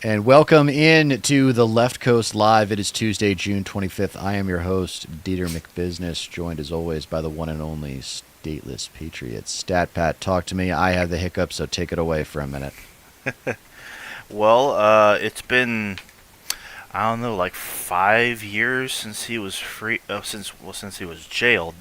And welcome in to the Left Coast Live. It is Tuesday, June 25th. I am your host, Dieter McBusiness, joined as always by the one and only stateless patriot, Stat Pat. Talk to me. I have the hiccup, so take it away for a minute. Well, it's been I don't know, like 5 years since he was free. Since he was jailed,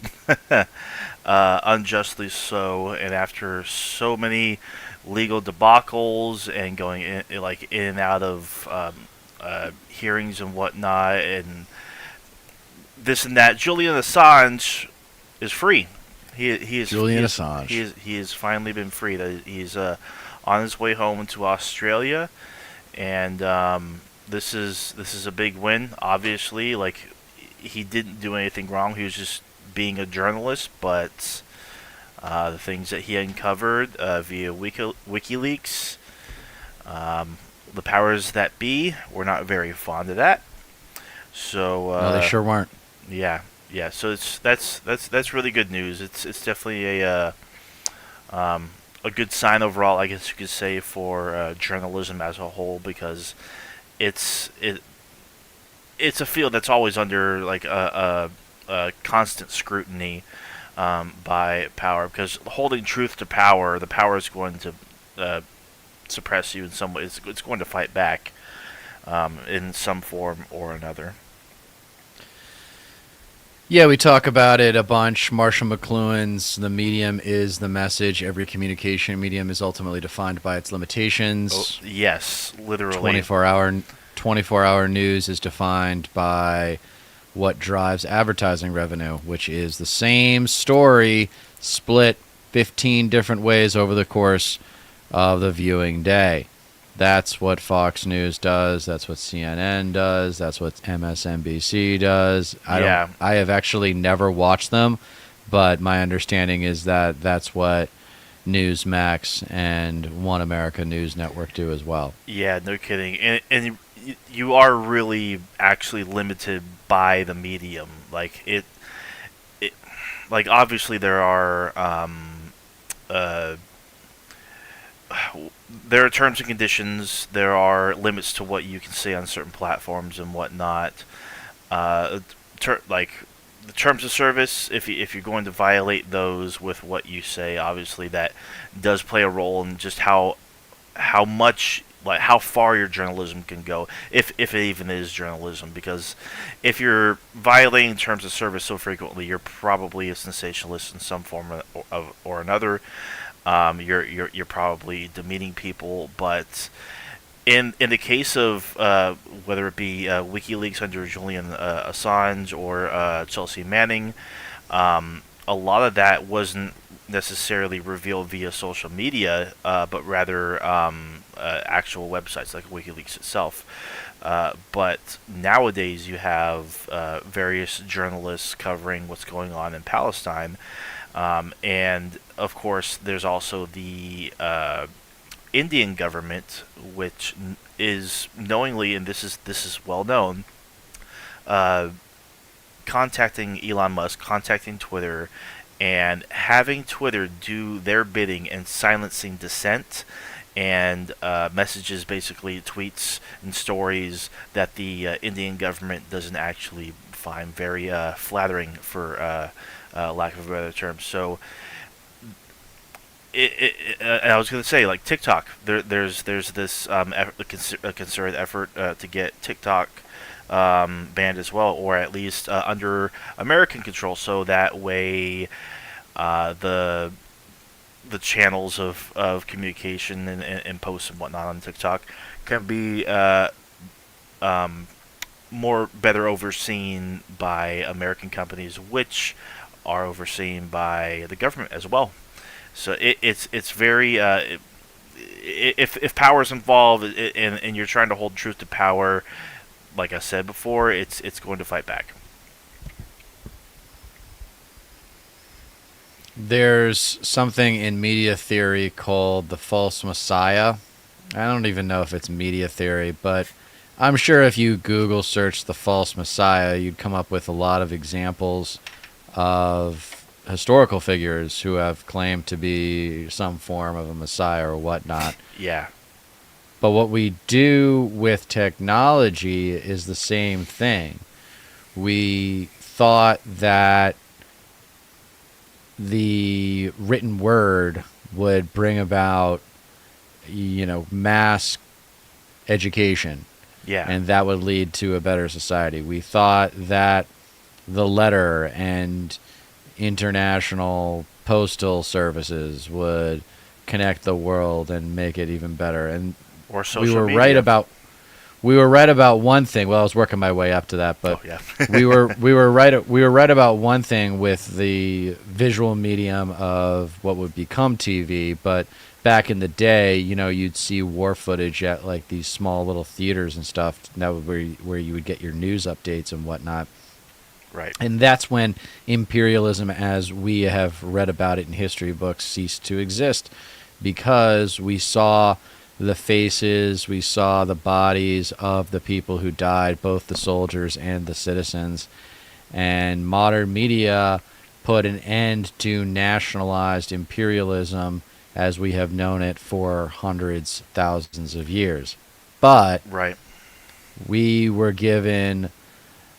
unjustly so, and after so many legal debacles and going in and out of hearings and whatnot, and this and that, Julian Assange is free. Julian Assange. He has finally been free. That he's on his way home to Australia, and this is a big win. Obviously, like he didn't do anything wrong. He was just being a journalist, but the things that he uncovered via WikiLeaks, the powers that be were not very fond of that. So No, they sure weren't. yeah, yeah. So that's really good news. It's definitely a good sign overall, I guess you could say, for journalism as a whole, because it's it it's a field that's always under like a constant scrutiny by power, because holding truth to power, the power is going to uh, suppress you in some way. It's going to fight back in some form or another. Yeah, we talk about it a bunch. Marshall McLuhan's The Medium is the message. Every communication medium is ultimately defined by its Oh, limitations. yes, literally. 24-hour news is defined by what drives advertising revenue, which is the same story split 15 different ways over the course of the viewing day. That's what Fox News does. That's what CNN does. That's what MSNBC does. Yeah, I have actually never watched them, but my understanding is that that's what Newsmax and One America News Network do as well. yeah, no kidding. And you are really actually limited by the medium. It like obviously uh, there are terms and conditions. There are limits to what you can say on certain platforms and whatnot. Uh, like the terms of service, if you're going to violate those with what you say, obviously that does play a role in just how much, like how far your journalism can go, if it even is journalism. Because if you're violating terms of service so frequently, you're probably a sensationalist in some form or another. You're probably demeaning people. But in the case of whether it be WikiLeaks under Julian Assange or Chelsea Manning, a lot of that wasn't necessarily revealed via social media, but rather actual websites like WikiLeaks itself. But nowadays, you have various journalists covering what's going on in Palestine, and of course, there's also the Indian government, which is knowingly, and this is well known, uh, contacting Elon Musk, contacting Twitter, and having Twitter do their bidding and silencing dissent and messages, basically tweets and stories that the Indian government doesn't actually find very flattering, for lack of a better term. So I was going to say, like TikTok, there's this a concerted effort to get TikTok banned as well, or at least under American control, so that way the channels of communication and posts and whatnot on TikTok can be um, more better overseen by American companies, which are overseen by the government as well. So it's very if power is involved, and you're trying to hold truth to power, like I said before, it's going to fight back. There's something in media theory called the false messiah. I don't even know if it's media theory, but I'm sure if you Google search the false messiah, you'd come up with a lot of examples of historical figures who have claimed to be some form of a messiah or whatnot. Yeah, But what we do with technology is the same thing. We thought that the written word would bring about, mass education, Yeah. and that would lead to a better society. We thought that the letter and international postal services would connect the world and make it even better. And Or we social were right media. about one thing. Well, I was working my way up to that, but Oh yeah. we were right about one thing with the visual medium of what would become TV. But back in the day, you'd see war footage at like these small little theaters and stuff. That was where you would get your news updates and whatnot. Right. And that's when imperialism, as we have read about it in history books, ceased to exist, because we saw the faces, we saw the bodies of the people who died, both the soldiers and the citizens. And modern media put an end to nationalized imperialism as we have known it for hundreds, thousands of years. But Right. we were given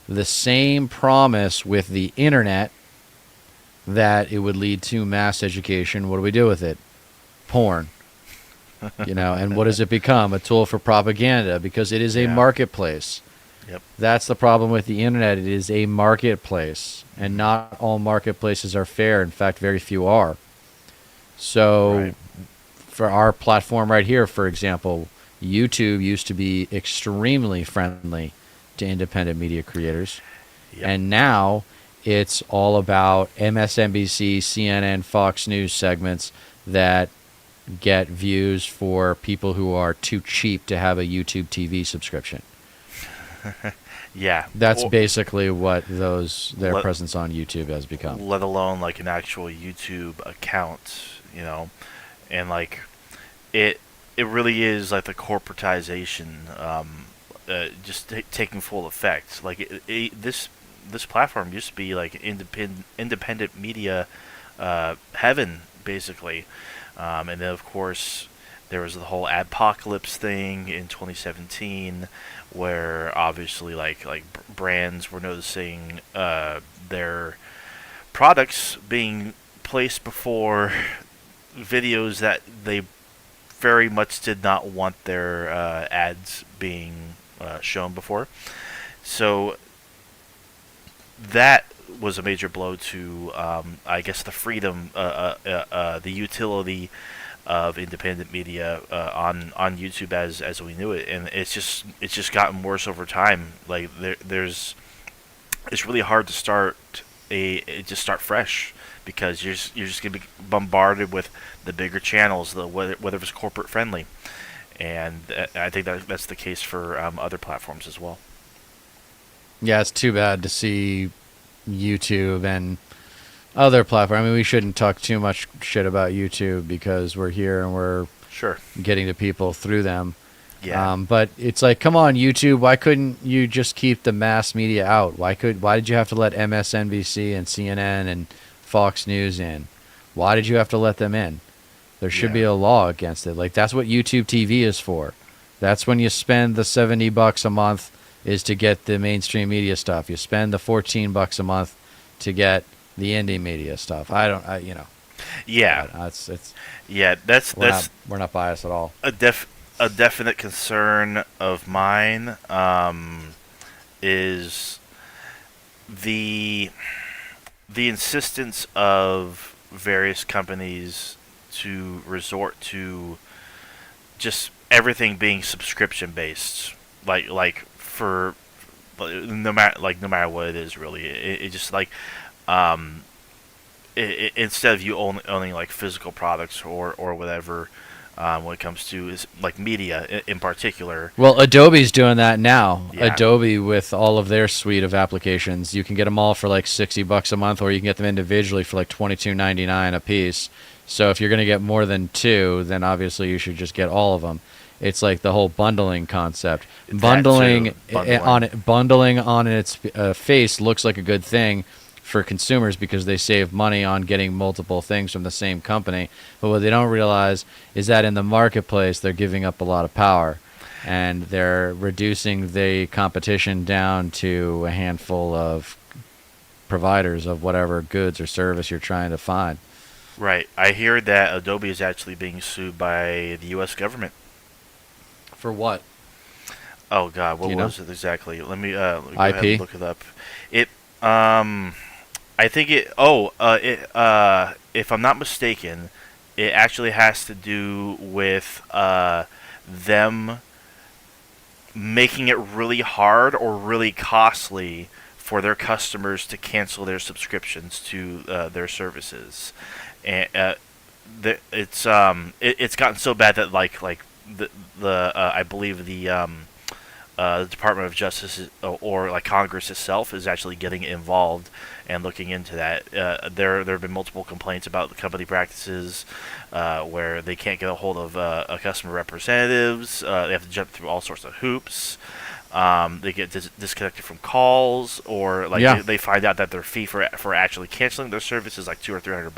the same promise with the internet that it would lead to mass education. What do we do with it? Porn. And what does it become? A tool for propaganda, because it is a Yeah. marketplace. Yep. That's the problem with the internet. It is a marketplace, and not all marketplaces are fair. In fact, very few are. So, Right. for our platform right here, for example, YouTube used to be extremely friendly to independent media creators. Yep. And now it's all about MSNBC, CNN, Fox News segments that get views for people who are too cheap to have a YouTube TV subscription. Yeah. That's Or- basically what their Let- presence on YouTube has become. let alone like an actual YouTube account, and like it really is like the corporatization, just taking full effect. Like this platform used to be like independent media heaven basically, and then of course there was the whole adpocalypse thing in 2017, where obviously like brands were noticing their products being placed before videos that they very much did not want their ads being shown before. So that was a major blow to, I guess, the freedom, the utility of independent media on YouTube as we knew it, and it's just gotten worse over time. Like it's really hard to just start fresh, because you're just gonna be bombarded with the bigger channels, whether it's corporate friendly, and I think that's the case for other platforms as well. Yeah, it's too bad to see YouTube and other platforms. I mean, we shouldn't talk too much shit about YouTube because we're here and we're Sure. getting to people through them. Yeah. But it's like, come on, YouTube. Why couldn't you just keep the mass media out? Why did you have to let MSNBC and CNN and Fox News in? Why did you have to let them in? There should be Yeah. a law against it. Like, that's what YouTube TV is for. That's when you spend the $70 a month is to get the mainstream media stuff. You spend the $14 a month to get the indie media stuff. Yeah. It's Yeah. That's we're not biased at all. a definite concern of mine, is the insistence of various companies to resort to just everything being subscription based, like for no matter what it is, really. It just like, instead of you owning like physical products or whatever, when it comes to is like media in particular. Well, Adobe's doing that now. Yeah. Adobe, with all of their suite of applications, you can get them all for like $60 a month, or you can get them individually for like $22.99 a piece. So if you're going to get more than two, then obviously you should just get all of them. It's like the whole bundling concept. That Bundling too. Bundling. on its face looks like a good thing for consumers because they save money on getting multiple things from the same company. But what they don't realize is that in the marketplace, they're giving up a lot of power, and they're reducing the competition down to a handful of providers of whatever goods or service you're trying to find. Right. I hear that Adobe is actually being sued by the U.S. government. For what? Oh God, Do what you know? was it exactly? Let me go ahead and IP? look it up. It I think if I'm not mistaken, it actually has to do with them making it really hard or really costly for their customers to cancel their subscriptions to their services, and it's gotten so bad that the I believe the Department of Justice or like Congress itself is actually getting involved and looking into that. There have been multiple complaints about the company practices where they can't get a hold of customer representatives. They have to jump through all sorts of hoops. They get disconnected from calls, or like Yeah. they find out that their fee for actually canceling their service is like $200 or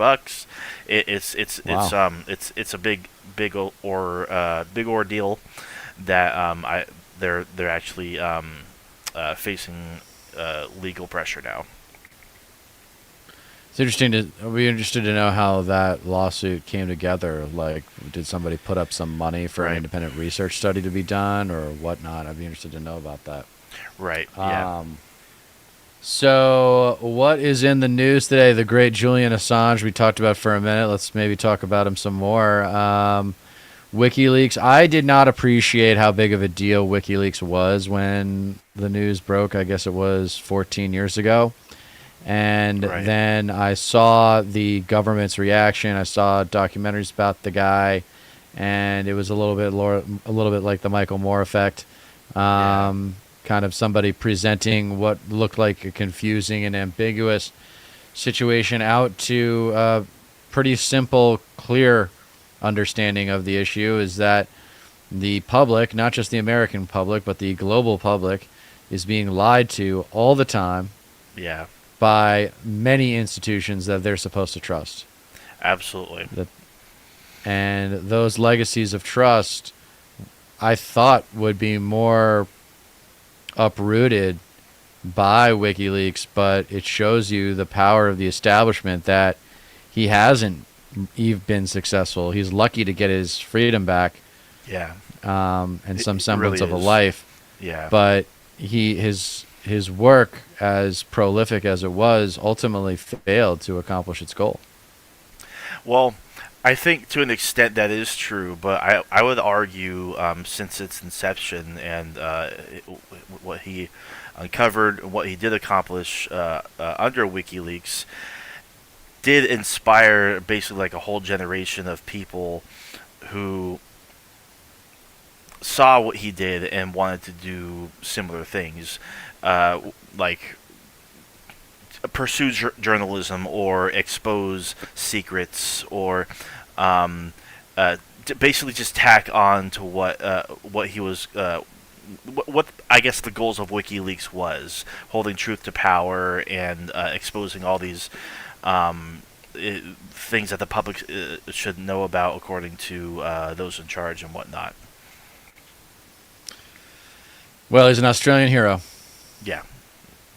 $300. Wow. It's a big ordeal that they're actually facing legal pressure now. It's interesting to. I'll be interested to know how that lawsuit came together. Like, did somebody put up some money for an Right. independent research study to be done, or whatnot? I'd be interested to know about that. Right. Yeah. Um, so, what is in the news today? The great Julian Assange we talked about for a minute. Let's maybe talk about him some more. WikiLeaks. I did not appreciate how big of a deal WikiLeaks was when the news broke. I guess it was 14 years ago. And Right. then I saw the government's reaction. I saw documentaries about the guy, and it was a little bit like the Michael Moore effect. Yeah. Kind of somebody presenting what looked like a confusing and ambiguous situation out to a pretty simple, clear understanding of the issue is that the public, not just the American public, but the global public, is being lied to all the time Yeah. by many institutions that they're supposed to trust. Absolutely. That, and those legacies of trust, I thought, would be more uprooted by WikiLeaks, but it shows you the power of the establishment that he hasn't been successful. He's lucky to get his freedom back Yeah. and some It really semblance of a is. life, Yeah. but his work, as prolific as it was, ultimately failed to accomplish its goal. Well, I think to an extent that is true, but I would argue since its inception and what he uncovered, what he did accomplish under WikiLeaks, did inspire basically like a whole generation of people who saw what he did and wanted to do similar things, uh, like pursue journalism or expose secrets or um, basically just tack on to what he was. What I guess the goals of WikiLeaks was holding truth to power and exposing all these things that the public should know about according to those in charge and whatnot. Well, he's an Australian hero. Yeah,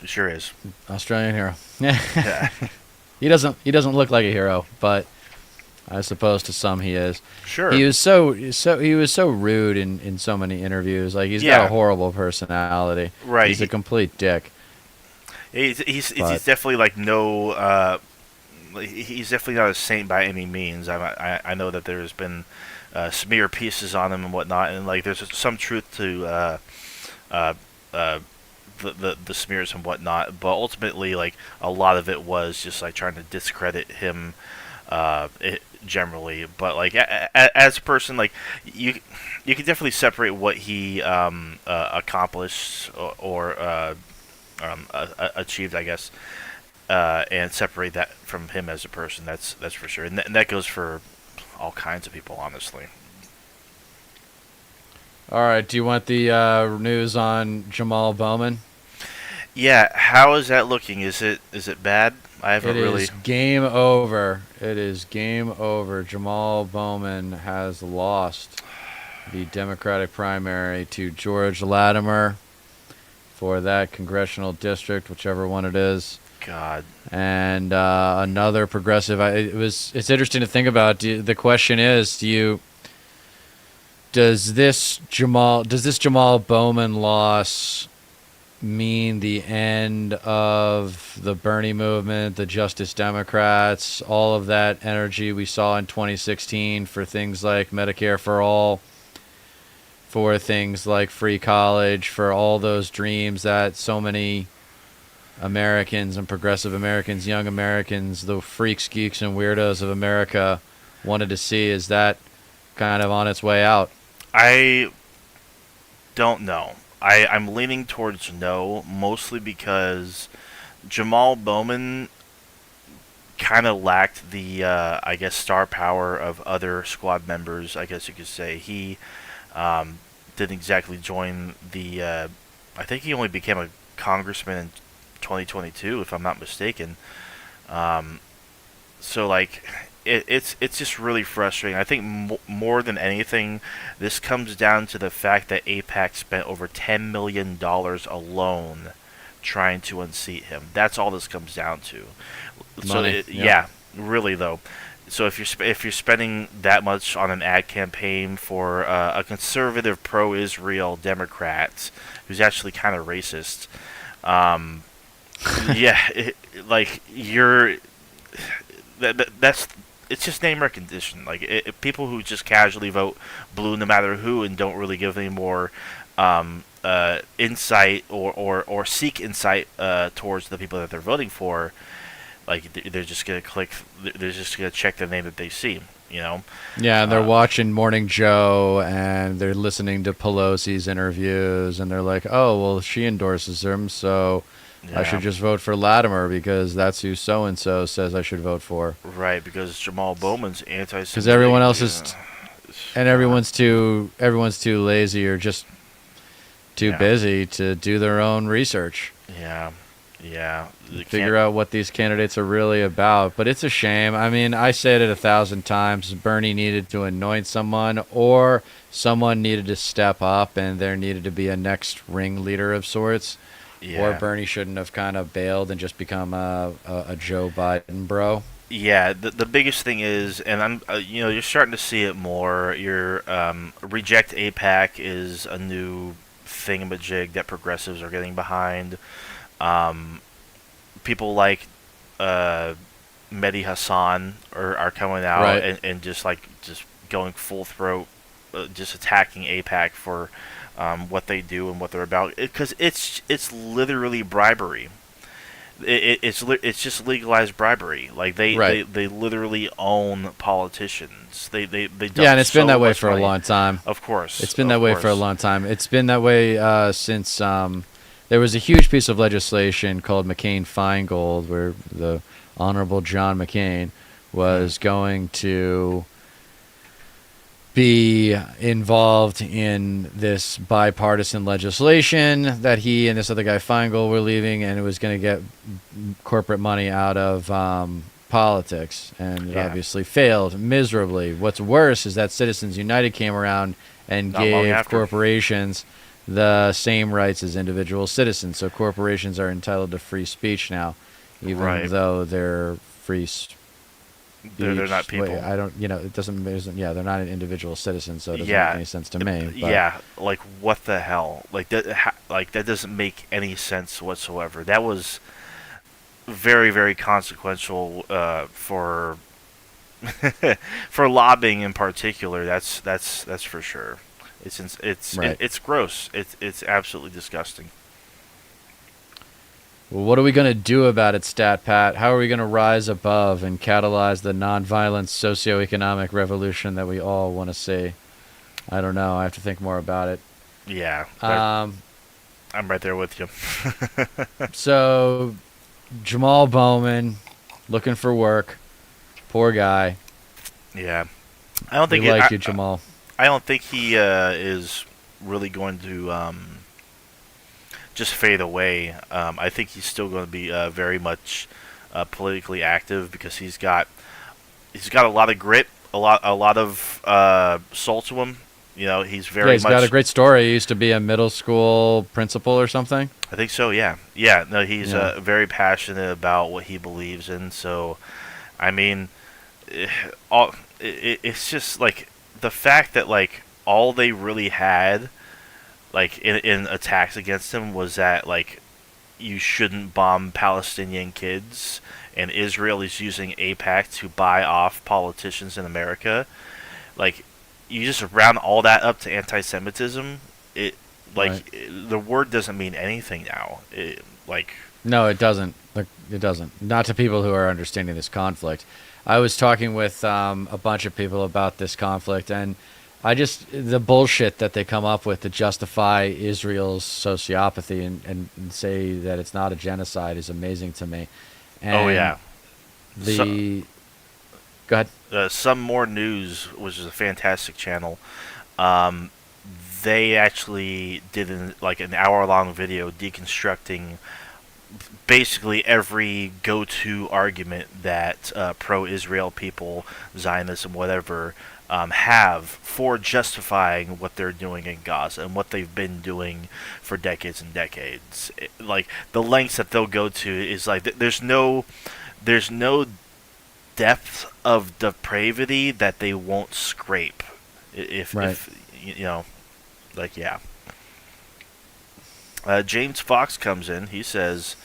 it sure is. Australian hero. Yeah, He doesn't look like a hero, but I suppose to some he is. sure. He was so rude in so many interviews. Like, he's got a Yeah, horrible personality. right. He's a complete dick. He's But definitely like no. He's definitely not a saint by any means. I know that there's been smear pieces on him and whatnot, and like there's some truth to uh, uh, the smears and whatnot. But ultimately, like a lot of it was just like trying to discredit him generally. But like as a person, like you you can definitely separate what he accomplished or achieved, I guess, and separate that from him as a person. That's for sure, and that goes for all kinds of people, honestly. all right, do you want the news on Jamal Bowman? Yeah, how is that looking? Is it bad? I It haven't really. is game over. It is game over. Jamal Bowman has lost the Democratic primary to George Latimer for that congressional district, whichever one it is. God. And another progressive. It's interesting to think about. The question is, does this Jamal Bowman loss mean the end of the Bernie movement, the Justice Democrats, all of that energy we saw in 2016 for things like Medicare for all, for things like free college, for all those dreams that so many Americans and progressive Americans, young Americans, the freaks, geeks, and weirdos of America wanted to see? Is that kind of on its way out? I don't know. I'm leaning towards no, mostly because Jamal Bowman kind of lacked the, I guess, star power of other squad members. I guess you could say he um, didn't exactly join the. I think he only became a congressman in 2022, if I'm not mistaken. Um, so like, it's just really frustrating. I think more than anything, this comes down to the fact that AIPAC spent over $10 million alone trying to unseat him. That's all this comes down to. So Money. Yep. yeah, really though. So if you're spending that much on an ad campaign for a conservative pro-Israel Democrat who's actually kind of racist, um, yeah, like that's it's just name recognition. Like people who just casually vote blue no matter who and don't really give any more insight or seek insight towards the people that they're voting for. Like they're just gonna click. They're just gonna check the name that they see. You know. Yeah, and they're Uh, watching Morning Joe and they're listening to Pelosi's interviews and they're like, oh, well, she endorses him, so I yeah. should just vote for Latimer because that's who so and so says I should vote for. Right. Because Jamal Bowman's Because everyone anti-Semitic. else is, and everyone's too lazy or just too Yeah. busy to do their own research, Yeah. Yeah. You can't. figure out what these candidates are really about. But it's a shame. I mean, I said it 1,000 times. Bernie needed to anoint someone, or someone needed to step up, and there needed to be a next ringleader of sorts. Or Yeah. Bernie shouldn't have kind of bailed and just become a Joe Biden bro. Yeah, the biggest thing is, and you're starting to see it more. Your reject APAC is a new thingamajig that progressives are getting behind. Um, People like uh, Mehdi Hassan are coming out Right. and just going full throat, just attacking APAC for what they do and what they're about. Because it's literally bribery. It's just legalized bribery. Like Right. they literally own politicians. They Yeah, dump and it's been so that way much for a money. long time. Of course, It's been of that way for a course. long time. It's been that way since there was a huge piece of legislation called McCain-Feingold, where the Honorable John McCain Hmm. was going to be involved in this bipartisan legislation that he and this other guy Feingold were leaving, and it was going to get corporate money out of politics, and it Yeah, obviously failed miserably. What's worse is that Citizens United came around and not long gave after. corporations the same rights as individual citizens. So corporations are entitled to free speech now, even Right. though they're free They're not speech. Wait, people. I don't. It doesn't. Yeah, they're not an individual citizen, so it doesn't make Yeah, any sense to me. But yeah. Like what the hell? Like that. Like that doesn't make any sense whatsoever. That was very very consequential for for lobbying in particular. That's for sure. right. It's gross. It's absolutely disgusting. Well, what are we going to do about it, Stat Pat? How are we going to rise above and catalyze the nonviolent socioeconomic revolution that we all want to see? I don't know. I have to think more about it. Yeah, Um, I'm right there with you. so Jamal Bowman, looking for work. Poor guy. Yeah, I don't We think it, like you, Jamal. I don't think he is really going just fade away. I think he's still going to be very much politically active because he's got a lot of grit, a lot of soul to him. You know, he's Yeah, very he's got a much. great story. He used to be a middle school principal or something. I think so. Yeah, yeah. No, he's Yeah. very passionate about what he believes in. So, I mean, eh, it's just like the fact that like all they really had like in attacks against him was that like you shouldn't bomb Palestinian kids, and Israel is using AIPAC to buy off politicians in America. Like, you just round all that up to anti-Semitism. It Right. the word doesn't mean anything now. Like, No, it doesn't. Like, it doesn't. Not to people who are understanding this conflict. I was talking with a bunch of people about this conflict, and the bullshit that they come up with to justify Israel's sociopathy and say that it's not a genocide is amazing to me. oh And yeah, so, the go ahead. some more news, which is a fantastic channel. Um, they actually did like an hour-long video deconstructing basically every go-to argument that pro-Israel people, Zionism, whatever, have for justifying what they're doing in Gaza and what they've been doing for decades and decades. Like the lengths that they'll go to is like there's no depth of depravity that they won't scrape. Right. If you know, like yeah. James Fox comes in. He says,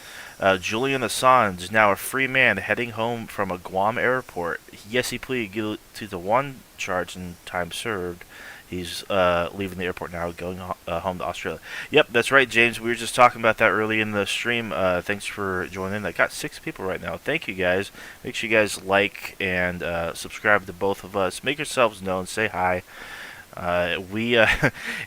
Julian Assange is now a free man heading home from a Guam airport. Yes, he pleaded guilty to the one charge in time served. He's leaving the airport now, going home to Australia. Yep, that's right, James. We were just talking about that early in the stream. Thanks for joining in. I got 6 people right now. Thank you, guys. Make sure you guys like and subscribe to both of us. Make yourselves known. Say hi. We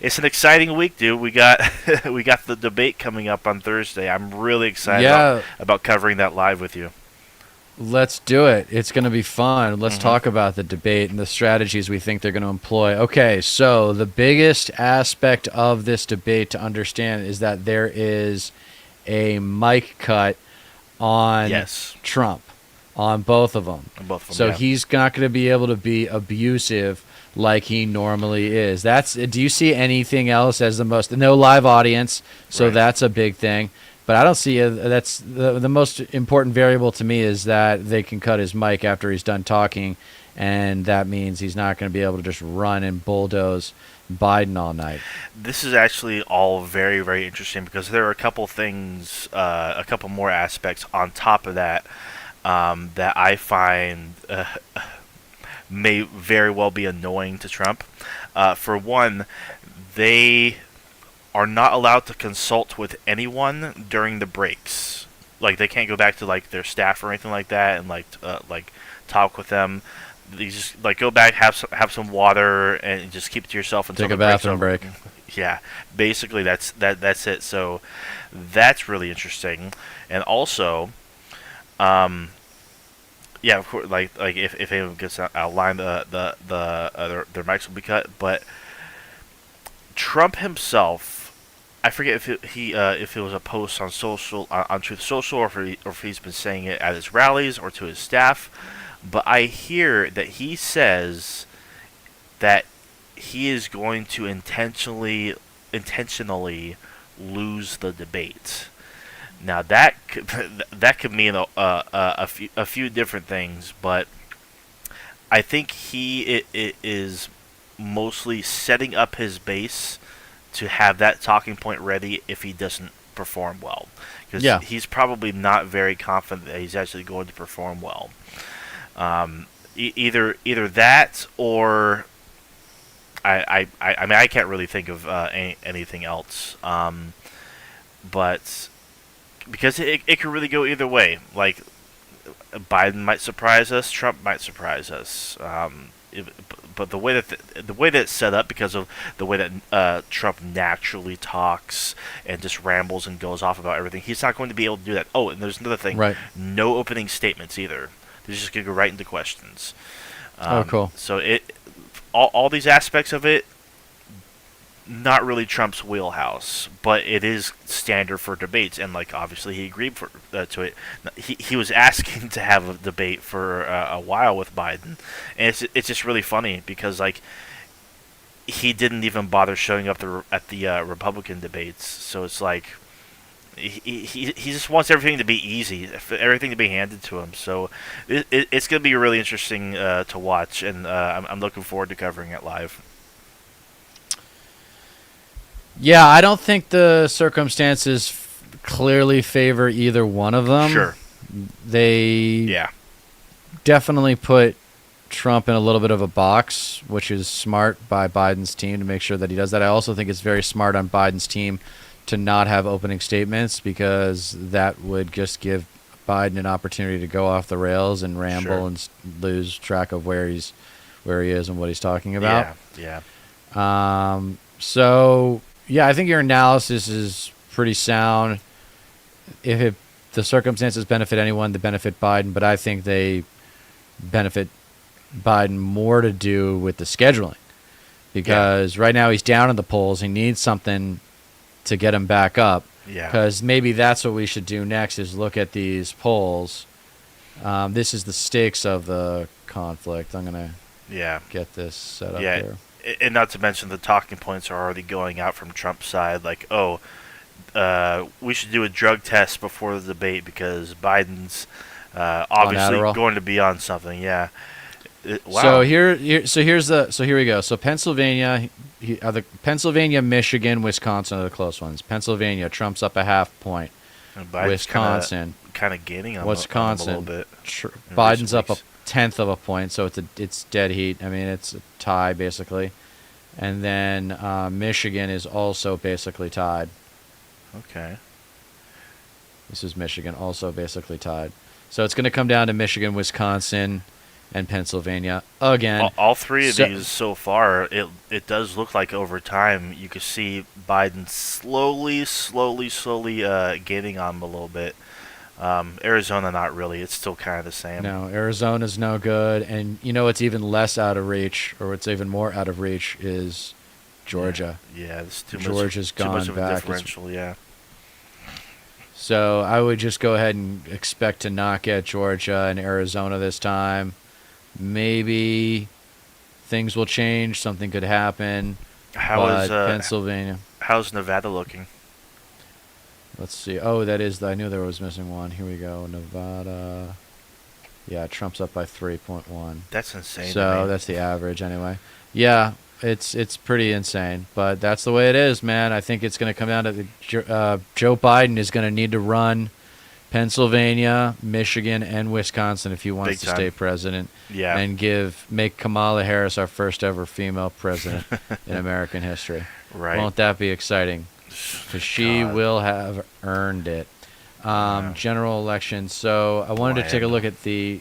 it's an exciting week, dude. We got we got the debate coming up on Thursday. I'm really excited Yeah, about covering that live with you. let's do it. It's going to be fun. Let's Hmm. talk about the debate and the strategies we think they're going to employ. Okay, so the biggest aspect of this debate to understand is that there is a mic cut on Yes, Trump, on both of them. on both of them. So Yeah, he's not going to be able to be abusive like he normally is. That's. Do you see anything else as the most? No live audience, so right. that's a big thing. But I don't see that's the most important variable to me is that they can cut his mic after he's done talking, and that means he's not going to be able to just run and bulldoze Biden all night. This is actually all very, very interesting because there are a couple things, a couple more aspects on top of that that I find may very well be annoying to Trump. For one, they are not allowed to consult with anyone during the breaks. Like they can't go back to like their staff or anything like that and like talk with them. You just like go back, have some water, and just keep it to yourself until Take a the break's bathroom over. break. Yeah, basically that's it. So that's really interesting, and also, um, yeah, of course, like if anyone gets out of line, their mics will be cut. But Trump himself, I forget if it was a post on social on Truth Social or if he's been saying it at his rallies or to his staff, but I hear that he says that he is going to intentionally lose the debate. Now that could mean a few different things, but I think it is mostly setting up his base to have that talking point ready if he doesn't perform well, because Yeah, he's probably not very confident that he's actually going to perform well. Either that or I mean I can't really think of anything else. But because it could really go either way. Like Biden might surprise us, Trump might surprise us. But the way that it's set up, because of the way that Trump naturally talks and just rambles and goes off about everything, he's not going to be able to do that. Oh, and there's another thing: right. no opening statements either. They're just going to go right into questions. Oh, cool. So all these aspects of it, not really Trump's wheelhouse, but it is standard for debates, and like obviously he agreed to it. He was asking to have a debate for a while with Biden, and it's just really funny because like he didn't even bother showing up at the Republican debates, so it's like he just wants everything to be easy, everything to be handed to him. So it's going to be really interesting to watch, and I'm looking forward to covering it live. Yeah, I don't think the circumstances clearly favor either one of them. Sure. They Yeah. definitely put Trump in a little bit of a box, which is smart by Biden's team to make sure that he does that. I also think it's very smart on Biden's team to not have opening statements, because that would just give Biden an opportunity to go off the rails and ramble Sure. and lose track of where he is and what he's talking about. Yeah. So yeah, I think your analysis is pretty sound. If the circumstances benefit anyone, they benefit Biden, but I think they benefit Biden more to do with the scheduling, because right now he's down in the polls. He needs something to get him back up. Yeah. Because maybe that's what we should do next, is look at these polls. This is the stakes of the conflict. I'm going to Yeah. get this set up Yeah. here. And not to mention the talking points are already going out from Trump's side, like, oh, we should do a drug test before the debate because Biden's obviously Adderall? going to be on something. Yeah. Wow. So here we go. So Pennsylvania, Pennsylvania, Michigan, Wisconsin are the close ones. Pennsylvania, Trump's up a half point. And Biden's Wisconsin, kind of gaining on Wisconsin, him a little bit. in Biden's recent up a weeks. tenth of a point, so it's dead heat. I mean, it's a tie basically, and then Michigan is also basically tied. Okay. This is Michigan, also basically tied. So it's going to come down to Michigan, Wisconsin, and Pennsylvania again. All three of these so far, it does look like over time you could see Biden slowly gaining on him a little bit. Arizona, not really. It's still kind of the same. No, Arizona's no good, and you know what's even less out of reach, or what's even more out of reach, is Georgia. Yeah, it's Georgia's too much gone of back. a differential. Yeah. So I would just go ahead and expect to not get Georgia and Arizona this time. Maybe things will change. Something could happen. But Pennsylvania? How's Nevada looking? Let's see. Oh, that is. I knew there was missing one. Here we go. Nevada. Yeah, Trump's up by 3.1. That's insane. So that's the average anyway. Yeah, it's pretty insane, but that's the way it is, man. I think it's going to come down to Joe Biden is going to need to run Pennsylvania, Michigan, and Wisconsin if he wants Big to time. stay president. Yeah. And make Kamala Harris our first ever female president in American history. Right. Won't that be exciting? Because she God. will have earned it. General election. So I wanted to take a look at the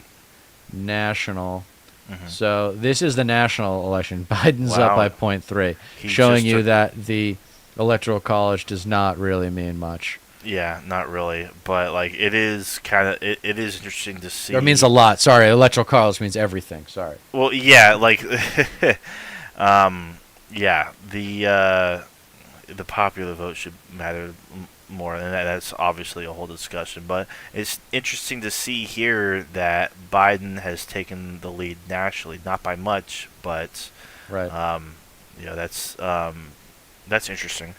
national. Mhm. So this is the national election. Biden's Wow. up by 0.3, He showing just you took- that the electoral college does not really mean much. Yeah, not really, but like it is kind of it is interesting to see. It means a lot. Sorry, electoral college means everything. Sorry. Well, yeah, like, yeah, the popular vote should matter more, and that's obviously a whole discussion. But it's interesting to see here that Biden has taken the lead nationally, not by much, but Right. that's interesting.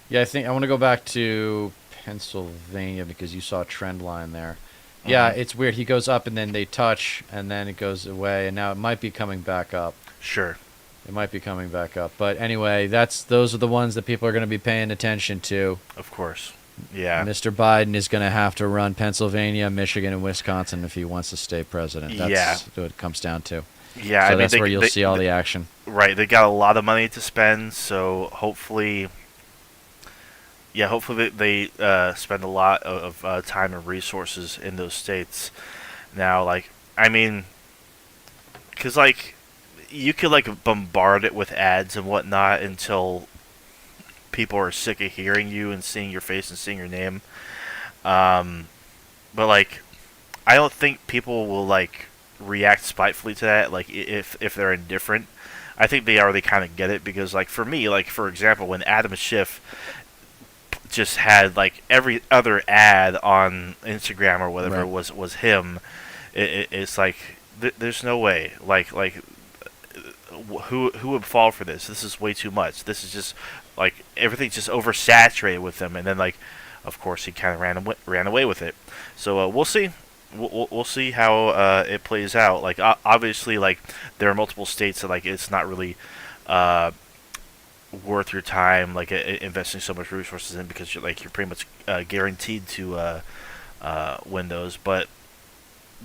Yeah, I think I want to go back to Pennsylvania because you saw a trend line there. Yeah, Mhm. it's weird. He goes up and then they touch and then it goes away, and now it might be coming back up. Sure. It might be coming back up. But anyway, those are the ones that people are going to be paying attention to. Of course. Yeah. Mr. Biden is going to have to run Pennsylvania, Michigan, and Wisconsin if he wants to stay president. That's Yeah. what it comes down to. Yeah. So I mean, that's where you'll see all the action. Right, they got a lot of money to spend, so hopefully, hopefully they spend a lot of time and resources in those states. Now, like, I mean, because like you could like bombard it with ads and whatnot until people are sick of hearing you and seeing your face and seeing your name. But like, I don't think people will like react spitefully to that. Like if they're indifferent. I think they already kind of get it because, like, for me, like, for example, when Adam Schiff just had like every other ad on Instagram or whatever Right. was him, it's like there's no way. Like who would fall for this? This is way too much. This is just like everything's just oversaturated with him, and then like, of course, he kind of ran away with it. So we'll see. We'll see how it plays out. Like obviously, like there are multiple states that like it's not really uh, worth your time like investing so much resources in because you're pretty much guaranteed to win those. But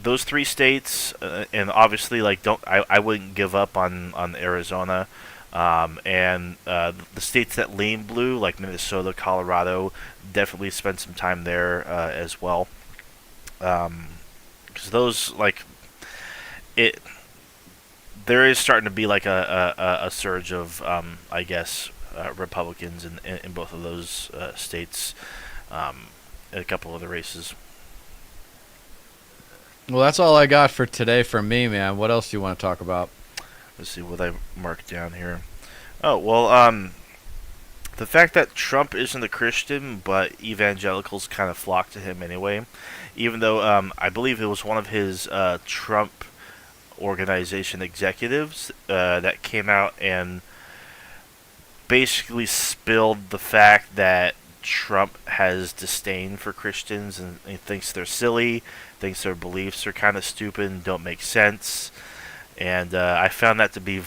those three states, and obviously like I wouldn't give up on Arizona. And the states that lean blue, like Minnesota, Colorado, definitely spend some time there as well. Because those like it, there is starting to be like a surge of I guess Republicans in both of those states, in a couple of the races. Well, that's all I got for today from me, man. What else do you want to talk about? Let's see what I marked down here. Oh well, the fact that Trump isn't a Christian, but evangelicals kind of flock to him anyway, even though I believe it was one of his Trump organization executives that came out and basically spilled the fact that Trump has disdain for Christians and he thinks they're silly, thinks their beliefs are kind of stupid and don't make sense. And I found that to be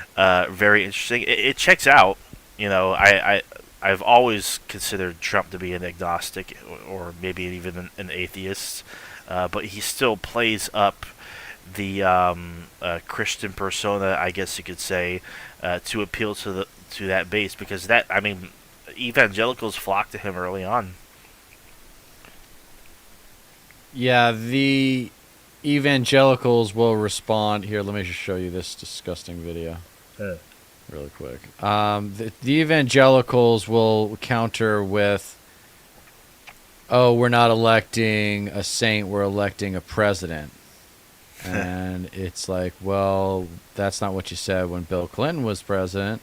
very interesting. It checks out. You know, I've always considered Trump to be an agnostic or maybe even an atheist, but he still plays up the Christian persona, I guess you could say, to appeal to that base because that I mean, evangelicals flocked to him early on. Yeah, the evangelicals will respond. Here, let me just show you this disgusting video really quick. The evangelicals will counter with, oh, we're not electing a saint, we're electing a president. And it's like, well, that's not what you said when Bill Clinton was president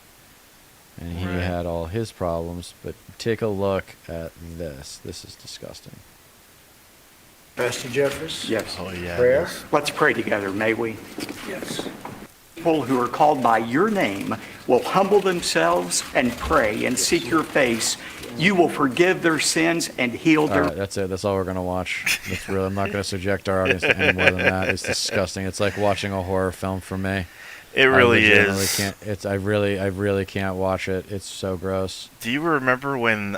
and he Right. had all his problems. But take a look at this. This is disgusting. Pastor Jeffers? Yes. Oh yeah. Prayer? yes. Let's pray together, may we? Yes. People who are called by your name will humble themselves and pray and seek your face. You will forgive their sins and heal All their... right, that's it. That's all we're gonna watch. That's really, I'm not gonna subject our audience to any more than that. It's disgusting. It's like watching a horror film for me. It really I legitimately is. Can't. It's. I really can't watch it. It's so gross. Do you remember when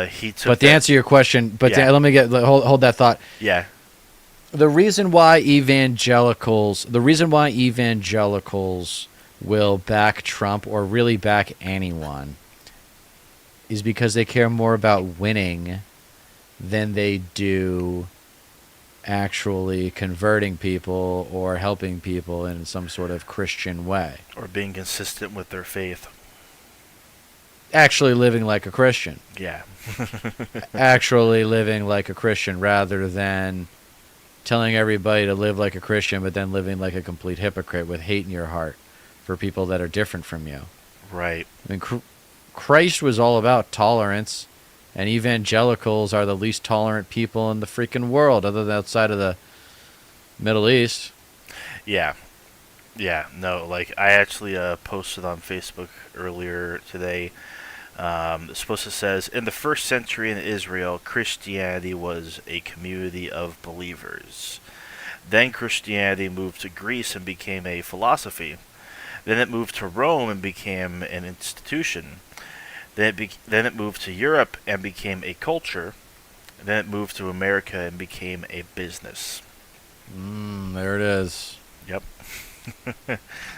he took? But to answer your question, Yeah. let me hold that thought. Yeah. The reason why evangelicals will back Trump or really back anyone is because they care more about winning than they do actually converting people or helping people in some sort of Christian way. Or being consistent with their faith. Actually living like a Christian. Yeah. Actually living like a Christian rather than telling everybody to live like a Christian but then living like a complete hypocrite with hate in your heart for people that are different from you. Right. I mean, Christ was all about tolerance, and evangelicals are the least tolerant people in the freaking world, other than outside of the Middle East. Yeah. Yeah. No. Like I actually posted on Facebook earlier today. This post says, in the first century in Israel, Christianity was a community of believers. Then Christianity moved to Greece and became a philosophy. Then it moved to Rome and became an institution. Then it moved to Europe and became a culture. Then it moved to America and became a business. There it is. Yep.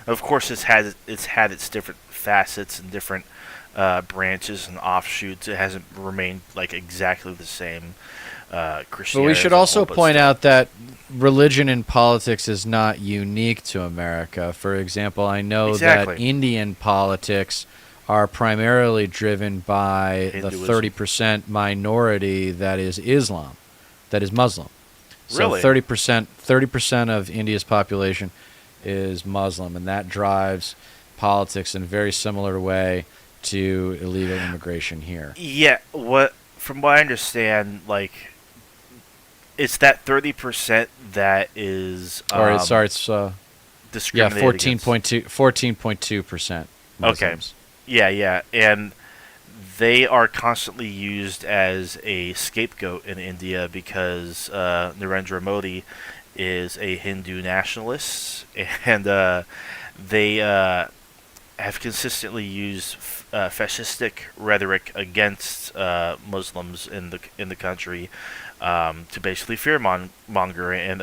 Of course, it's had its different facets and different branches and offshoots. It hasn't remained like exactly the same. Christianity. But we should as a also whole, but point still. out that religion in politics is not unique to America. For example, I know Exactly. that Indian politics are primarily driven by the Hinduism. 30% minority that is Islam, that is Muslim. So Really? 30% of India's population is Muslim, and that drives politics in a very similar way to illegal immigration here. Yeah, from what I understand, like it's that 30% that is Or sorry, it's discriminated 14.2% Muslims. Yeah, and they are constantly used as a scapegoat in India because Narendra Modi is a Hindu nationalist, and they have consistently used fascistic rhetoric against Muslims in the country to basically fearmonger and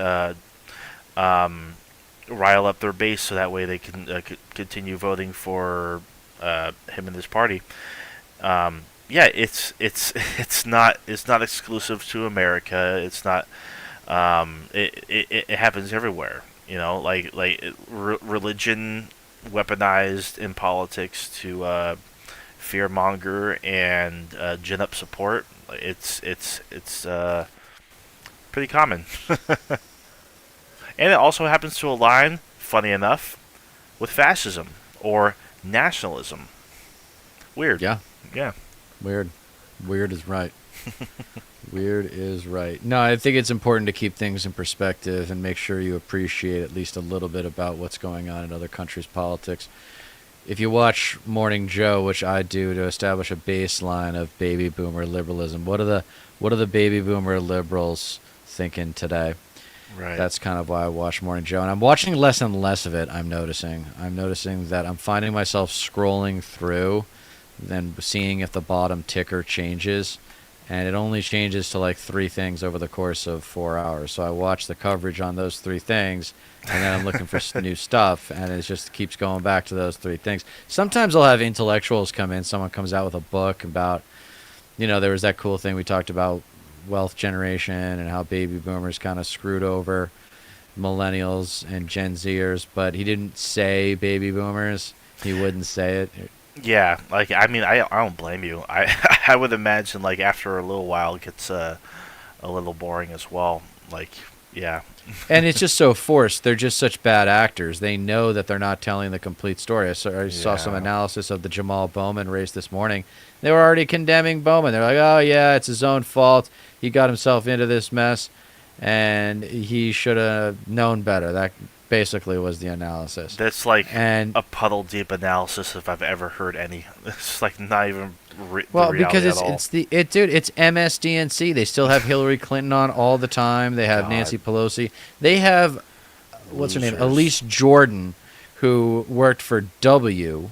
rile up their base so that way they can continue voting for him and his party. Yeah, it's not exclusive to America. It's not. It happens everywhere. You know, religion weaponized in politics to fearmonger and gin up support. It's pretty common, and it also happens to align, funny enough, with fascism or nationalism. Weird. Yeah. Yeah. Weird. Weird is right. Weird is right. No, I think it's important to keep things in perspective and make sure you appreciate at least a little bit about what's going on in other countries' politics. If you watch Morning Joe, which I do to establish a baseline of baby boomer liberalism, what are the baby boomer liberals thinking today? Right. That's kind of why I watch Morning Joe, and I'm watching less and less of it. I'm noticing that I'm finding myself scrolling through, then seeing if the bottom ticker changes, and it only changes to like 3 things over the course of 4 hours. So I watch the coverage on those 3 things, and then I'm looking for new stuff, and it just keeps going back to those 3 things. Sometimes I'll have intellectuals come in. Someone comes out with a book about, there was that cool thing we talked about, wealth generation, and how baby boomers kind of screwed over millennials and Gen Zers, but he didn't say baby boomers. He wouldn't say it. Yeah, I don't blame you. I would imagine after a little while it gets a little boring as well. Yeah. And it's just so forced. They're just such bad actors. They know that they're not telling the complete story. I saw some analysis of the Jamal Bowman race this morning. They were already condemning Bowman. They're like, oh, yeah, it's his own fault. He got himself into this mess, and he should have known better. That basically was the analysis. That's a puddle deep analysis if I've ever heard any. It's not even well, because it's it's MSDNC. They still have Hillary Clinton on all the time. They have Nancy Pelosi. They have what's her name, Elise Jordan, who worked for W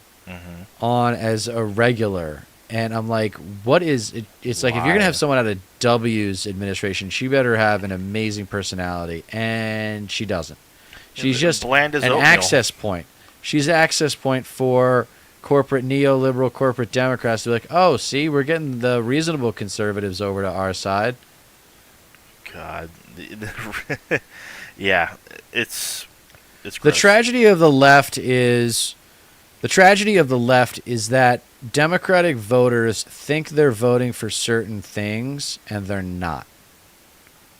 on as a regular. And I'm like, what is it? It's like, if you're going to have someone out of W's administration, she better have an amazing personality. And she doesn't. She's just bland as an oatmeal. Access point. She's an access point for corporate neoliberal corporate Democrats to be like, oh, see, we're getting the reasonable conservatives over to our side. God. Yeah, it's gross. The tragedy of the left is that Democratic voters think they're voting for certain things, and they're not.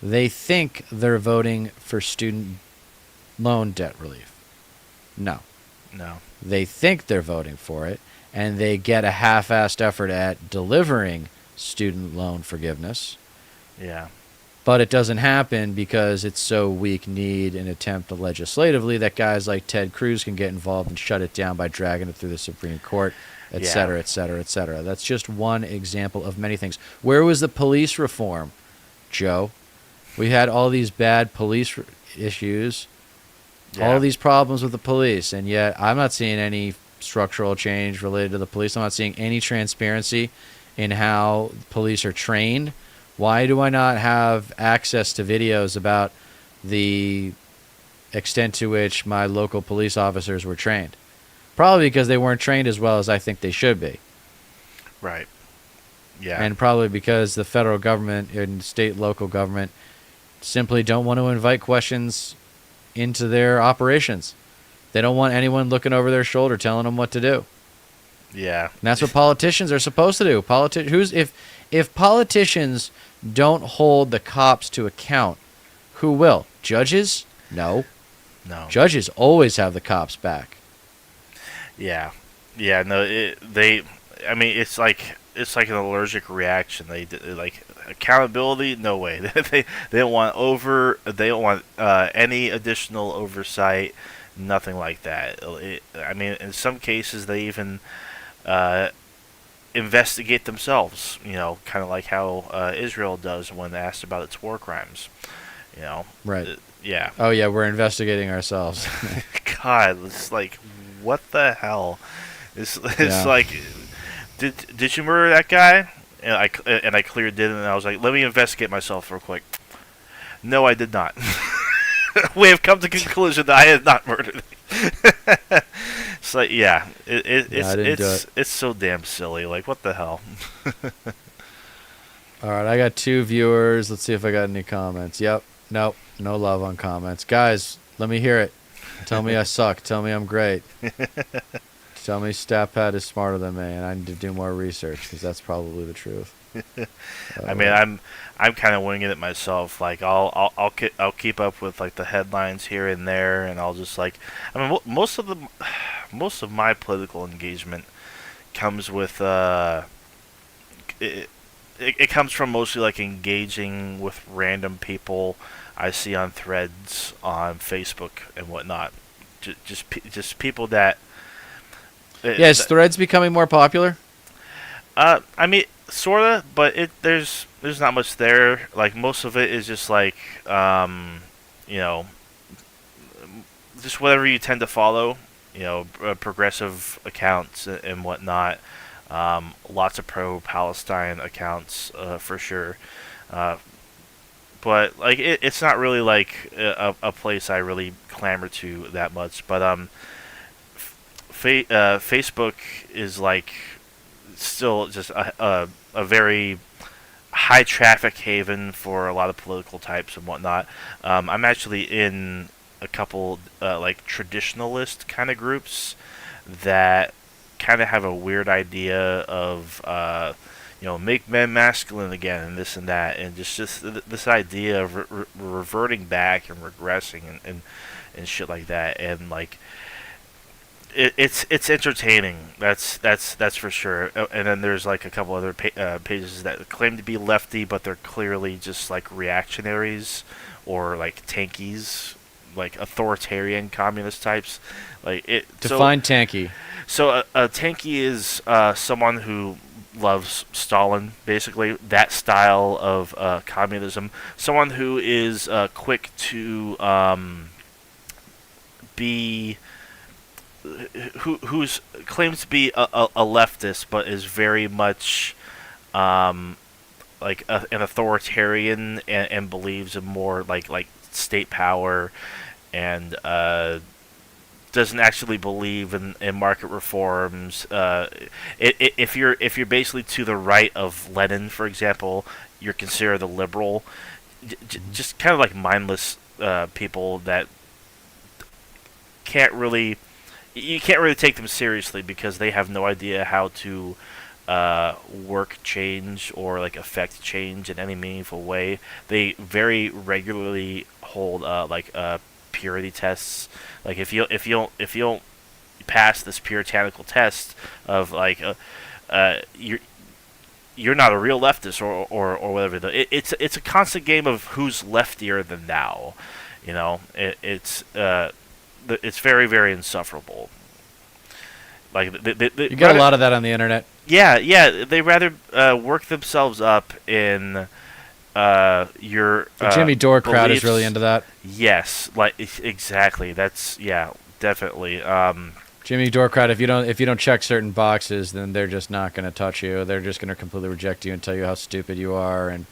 They think they're voting for student loan debt relief. No. They think they're voting for it, and they get a half-assed effort at delivering student loan forgiveness. Yeah. But it doesn't happen because it's so weak-kneed and attempt legislatively that guys like Ted Cruz can get involved and shut it down by dragging it through the Supreme Court, et cetera, et cetera, et cetera. That's just one example of many things. Where was the police reform, Joe? We had all these bad police issues, all these problems with the police, and yet I'm not seeing any structural change related to the police. I'm not seeing any transparency in how police are trained. Why do I not have access to videos about the extent to which my local police officers were trained? Probably because they weren't trained as well as I think they should be. Right. Yeah. And probably because the federal government and state and local government simply don't want to invite questions into their operations. They don't want anyone looking over their shoulder telling them what to do. Yeah. And that's what politicians are supposed to do. If politicians don't hold the cops to account, who will? Judges? No. Judges always have the cops back. Yeah, yeah. No, I mean, it's like an allergic reaction. Like accountability. No way. They don't want They don't want any additional oversight. Nothing like that. I mean, in some cases, they even uh, investigate themselves. You know, kind of like how Israel does when asked about its war crimes. You know. Right. Yeah. Oh yeah, we're investigating ourselves. God, it's like, what the hell? It's Yeah. like, did you murder that guy? And I clearly didn't. And I was like, let me investigate myself real quick. No, I did not. We have come to the conclusion that I had not murdered him. It's like, yeah, Yeah, I didn't do it. it's so damn silly. Like, what the hell? All right, I got 2 viewers. Let's see if I got any comments. Yep. Nope. No love on comments. Guys, let me hear it. Tell me I suck. Tell me I'm great. Tell me StatPad is smarter than me, and I need to do more research because that's probably the truth. I mean, I'm kind of winging it myself. Like, I'll keep up with like the headlines here and there, and I'll just like, I mean, most of my political engagement comes with it comes from mostly like engaging with random people I see on threads on Facebook and whatnot. Just people that. Yeah, is Threads becoming more popular? I mean, sorta, but there's not much there. Like most of it is just like, you know, just whatever you tend to follow. You know, progressive accounts and whatnot. Lots of pro-Palestine accounts for sure. Uh, but like it's not really like a place I really clamor to that much. But Facebook is like still just a very high traffic haven for a lot of political types and whatnot. I'm actually in a couple like traditionalist kind of groups that kind of have a weird idea of you know, make men masculine again and this and that, and just this idea of reverting back and regressing and shit like that, and like it's entertaining. That's for sure. And then there's like a couple other pages that claim to be lefty, but they're clearly just like reactionaries or like tankies, like authoritarian communist types. Like it. Define tanky. So a tanky is someone who loves Stalin, basically that style of communism. Someone who is quick to be who's claims to be a leftist, but is very much like an authoritarian and believes in more like state power and doesn't actually believe in market reforms. If you're basically to the right of Lenin, for example, you're considered a liberal. Just kind of like mindless people that can't really you can't really take them seriously because they have no idea how to work change or like affect change in any meaningful way. They very regularly hold purity tests. Like if you don't pass this puritanical test of like you're not a real leftist or whatever. It's a constant game of who's leftier than thou. You know, it's very very insufferable. Like You got a lot of that on the internet. Yeah. They rather work themselves up in your The Jimmy Dore crowd is beliefs. really into that. Yes, like exactly. That's definitely. Jimmy Dore crowd. If you don't check certain boxes, then they're just not going to touch you. They're just going to completely reject you and tell you how stupid you are and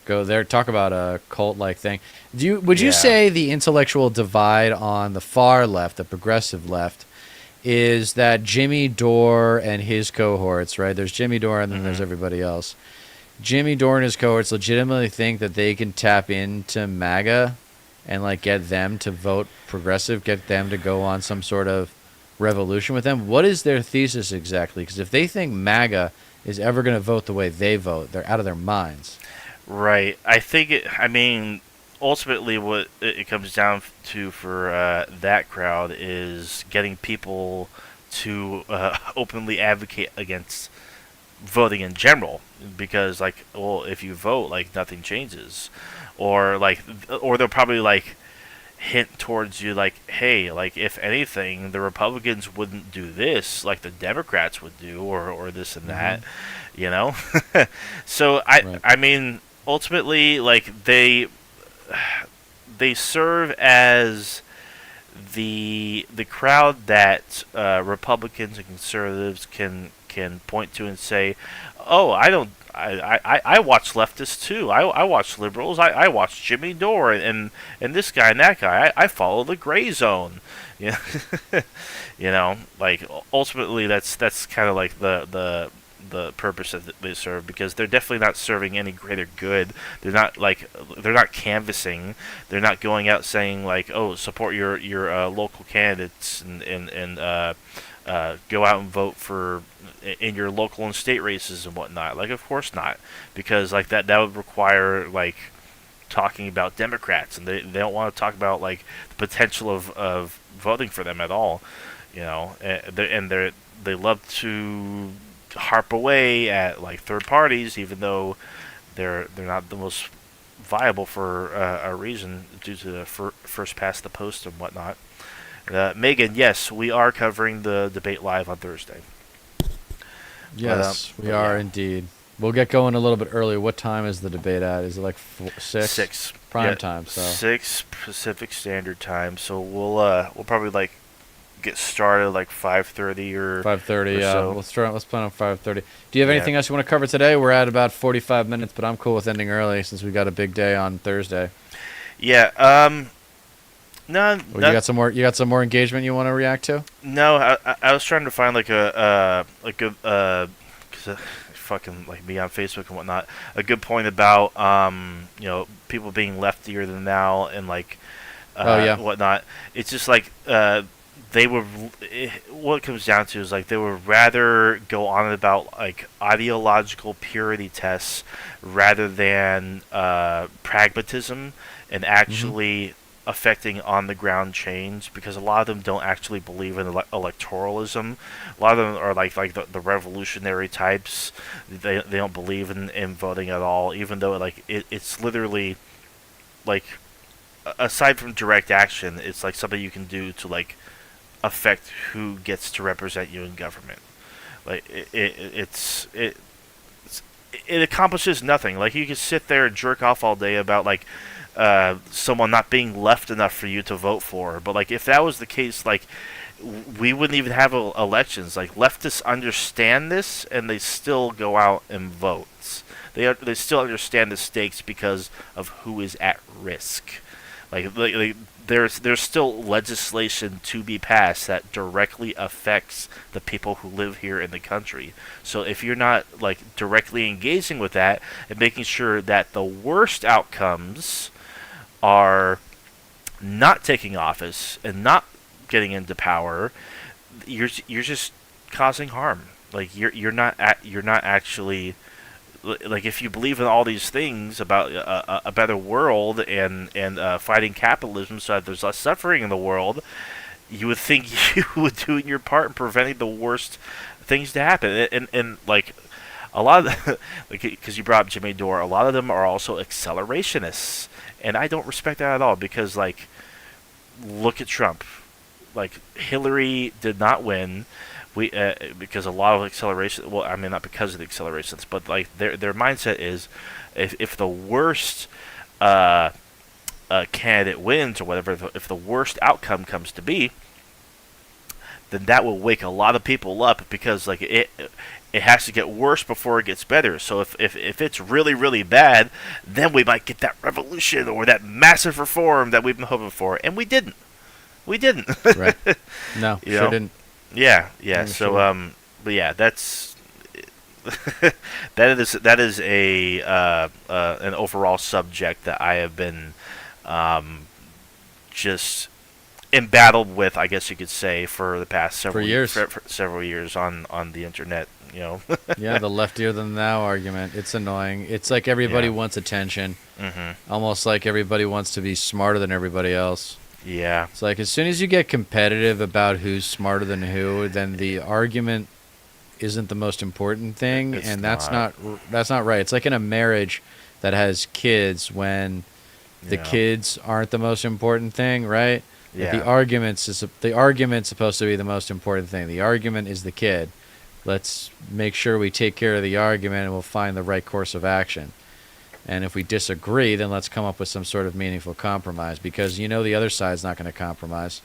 go there. Talk about a cult-like thing. Would you say the intellectual divide on the far left, the progressive left, is that Jimmy Dore and his cohorts, right? There's Jimmy Dore and then there's everybody else. Jimmy Dore and his cohorts legitimately think that they can tap into MAGA and like get them to vote progressive, get them to go on some sort of revolution with them. What is their thesis exactly? Because if they think MAGA is ever going to vote the way they vote, they're out of their minds. Right. I mean, ultimately, what it comes down to for that crowd is getting people to openly advocate against voting in general, because like, well, if you vote, like nothing changes, or they'll probably like hint towards you like, hey, like if anything, the Republicans wouldn't do this like the Democrats would do, or this and that, you know. So Right. I mean, ultimately, like they serve as the crowd that Republicans and conservatives can point to and say, "Oh, I don't. I watch leftists too. I watch liberals. I watch Jimmy Dore and this guy and that guy. I follow the gray zone." Yeah, you know, like ultimately that's kind of like the purpose that they serve, because they're definitely not serving any greater good. They're not canvassing. They're not going out saying like, oh, support your local candidates and go out and vote for in your local and state races and whatnot. Like, of course not, because like that would require like talking about Democrats, and they don't want to talk about like the potential of voting for them at all. You know, they love to harp away at like third parties, even though they're not the most viable for a reason due to the first past the post and whatnot. Megan, yes, we are covering the debate live on Thursday. Yes, we but are yeah. indeed. We'll get going a little bit earlier. What time is the debate at? Is it like 6? 6 Prime Yeah, time. So 6 Pacific Standard Time. So we'll probably like get started like 5:30 or 5:30. or Yeah, so. let's plan on 5:30. Do you have Yeah. anything else you want to cover today? We're at about 45 minutes, but I'm cool with ending early since we got a big day on Thursday. Yeah. No, Well, you got some more. You got some more engagement you want to react to? no. I was trying to find like a cause, fucking like me on Facebook and whatnot, a good point about people being leftier than now and like Oh, yeah. whatnot. It's just like they would. What it comes down to is like they would rather go on about like ideological purity tests rather than pragmatism and actually affecting on the ground change, because a lot of them don't actually believe in electoralism. A lot of them are like the revolutionary types. They don't believe in voting at all, even though like it's literally like, aside from direct action, it's like something you can do to like affect who gets to represent you in government. Like it accomplishes nothing. Like you can sit there and jerk off all day about like someone not being left enough for you to vote for, but like if that was the case, like we wouldn't even have elections. Like leftists understand this, and they still go out and vote. They still understand the stakes because of who is at risk. Like there's still legislation to be passed that directly affects the people who live here in the country. So if you're not like directly engaging with that and making sure that the worst outcomes are not taking office and not getting into power, you're just causing harm. Like you're not actually, like, if you believe in all these things about a better world and fighting capitalism so that there's less suffering in the world, you would think you would do your part in preventing the worst things to happen. And like a lot of like, because you brought up Jimmy Dore, a lot of them are also accelerationists, and I don't respect that at all, because like look at Trump. Like Hillary did not win. We because a lot of acceleration. Well, I mean, not because of the accelerations, but like their mindset is, if the worst candidate wins or whatever, if the worst outcome comes to be, then that will wake a lot of people up, because like it has to get worse before it gets better. So if it's really, really bad, then we might get that revolution or that massive reform that we've been hoping for, and we didn't. We didn't. Right. No, You sure know? didn't. Yeah. Yeah, So sure. but yeah, that's that is a an overall subject that I have been just embattled with, I guess you could say, for the past several years. For several years on the internet. You know. Yeah, the leftier than thou argument. It's annoying. It's like everybody Yeah. wants attention. Mm-hmm. Almost like everybody wants to be smarter than everybody else. Yeah. It's like as soon as you get competitive about who's smarter than who, then the argument isn't the most important thing, It's and not. that's not right. It's like in a marriage that has kids when the Yeah. kids aren't the most important thing, right? Like Yeah. the argument's supposed to be the most important thing. The argument is the kid. Let's make sure we take care of the argument and we'll find the right course of action. And if we disagree, then let's come up with some sort of meaningful compromise because the other side's not going to compromise.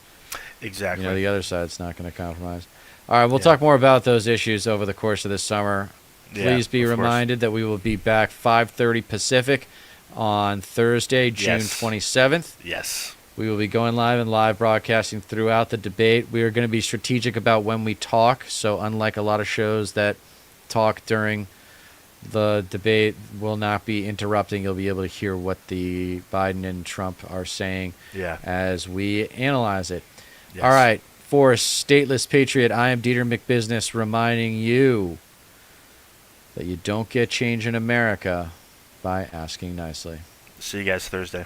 Exactly. The other side's not going to compromise. All right, we'll Yeah. talk more about those issues over the course of this summer. Yeah, Please be of course. reminded that we will be back 5:30 Pacific on Thursday, June Yes. 27th. Yes. We will be going live and live broadcasting throughout the debate. We are going to be strategic about when we talk. So unlike a lot of shows that talk during the debate, will not be interrupting. You'll be able to hear what the Biden and Trump are saying Yeah. as we analyze it. Yes. All right. For Stateless Patriot, I am Dieter McBusiness reminding you that you don't get change in America by asking nicely. See you guys Thursday.